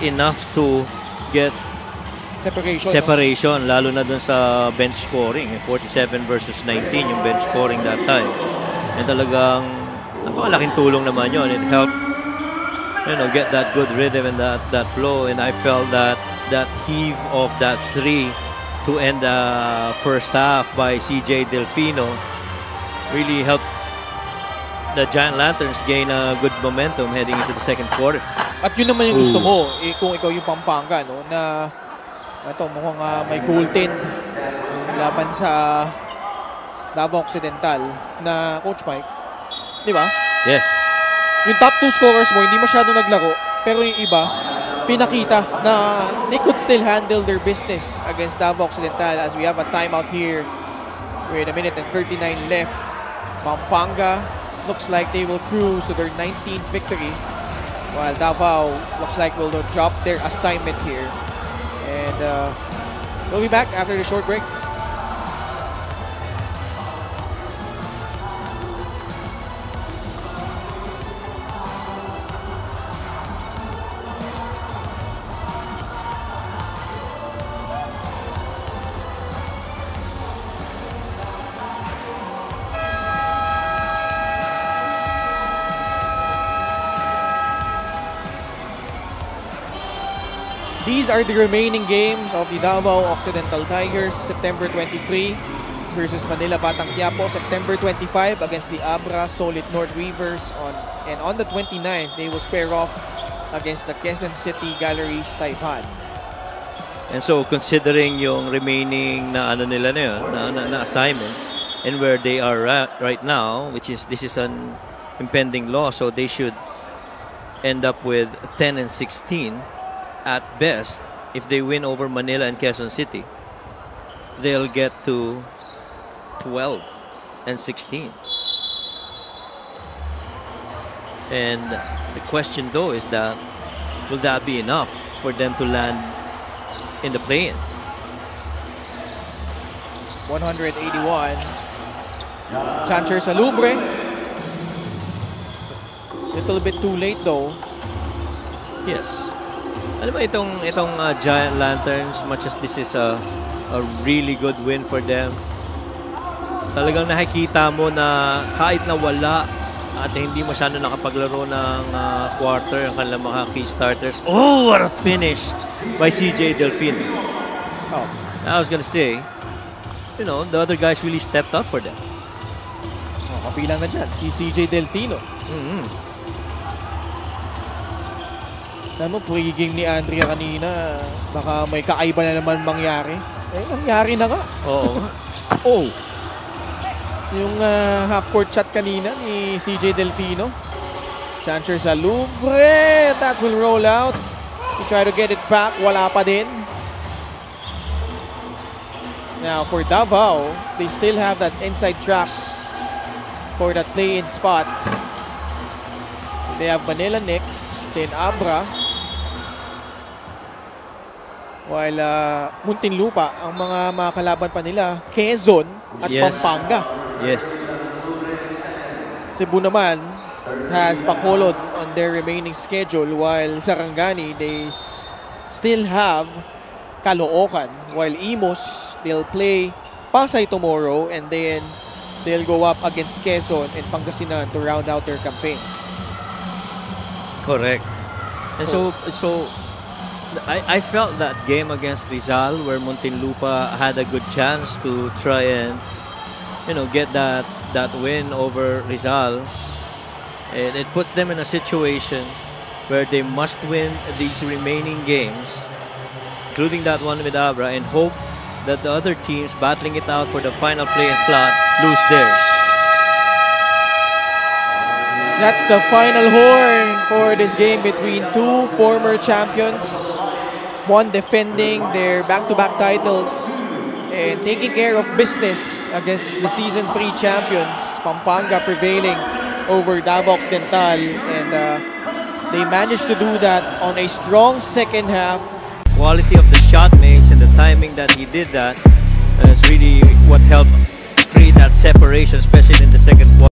enough to get separation, lalo na dun sa bench scoring. 47 versus 19 yung bench scoring that time. And talagang napakalaking tulong naman yun. It helped, get that good rhythm and that flow. And I felt that heave of that three to end the first half by CJ Delfino really helped the Giant Lanterns gain a good momentum heading into the second quarter. At yun naman yung gusto mo, kung ikaw yung Pampanga, no, na ito mukhang may goaltend laban sa Davao Occidental na Coach Mike, di ba? Yes. Yung top 2 scorers mo, hindi masyado naglaro, pero yung iba, pinakita na they could still handle their business against Davao Occidental as we have a timeout here with 1 minute and 39 left. Pampanga looks like they will cruise to their 19th victory, while Davao looks like will drop their assignment here. And we'll be back after the short break. These are the remaining games of the Davao Occidental Tigers. September 23 versus Manila Batang Quiapo. September 25 against the Abra Solid North Weavers. And on the 29th, they will square off against the Quezon City Galleries Taipan. And so considering yung remaining na nila na yun, na assignments and where they are at right now, this is an impending loss, so they should end up with 10 and 16. At best, if they win over Manila and Quezon City, they'll get to 12 and 16. And the question though is that, will that be enough for them to land in the play-in? 181. Chancer Salubre. Little bit too late though. Yes. Alam mo itong Giant Lanterns, much as this is a really good win for them, talagang nakikita mo na kahit na wala at hindi masyado nakapaglaro ng quarter ang kanilang mga key starters. Oh, what a finish by CJ Delfino. Oh. I was gonna say, the other guys really stepped up for them. Oh, kapilang na dyan, si CJ Delfino. Alam mo, pre-game ni Andrea kanina, baka may kakaiba na naman mangyari. Nangyari na nga. Oo. Oh. Yung half-court shot kanina ni CJ Delfino. Chancer Salubre. That will roll out. He try to get it back. Wala pa din. Now, for Davao, they still have that inside track for that play-in spot. They have Manila next, then Abra. While Muntinlupa, ang mga kalaban pa nila, Quezon at Pampanga. Yes. Cebu naman has Bacolod on their remaining schedule, while Sarangani, they still have Caloocan. While Imus, they'll play Pasay tomorrow, and then they'll go up against Quezon and Pangasinan to round out their campaign. Correct. And so I felt that game against Rizal where Muntinlupa had a good chance to try and get that win over Rizal, and it puts them in a situation where they must win these remaining games, including that one with Abra, and hope that the other teams battling it out for the final play-in slot lose theirs. That's the final horn for this game between two former champions. One defending their back-to-back titles and taking care of business against the Season 3 champions. Pampanga prevailing over Davao Occidental, and they managed to do that on a strong second half. Quality of the shot makes and the timing that he did that is really what helped create that separation, especially in the second quarter.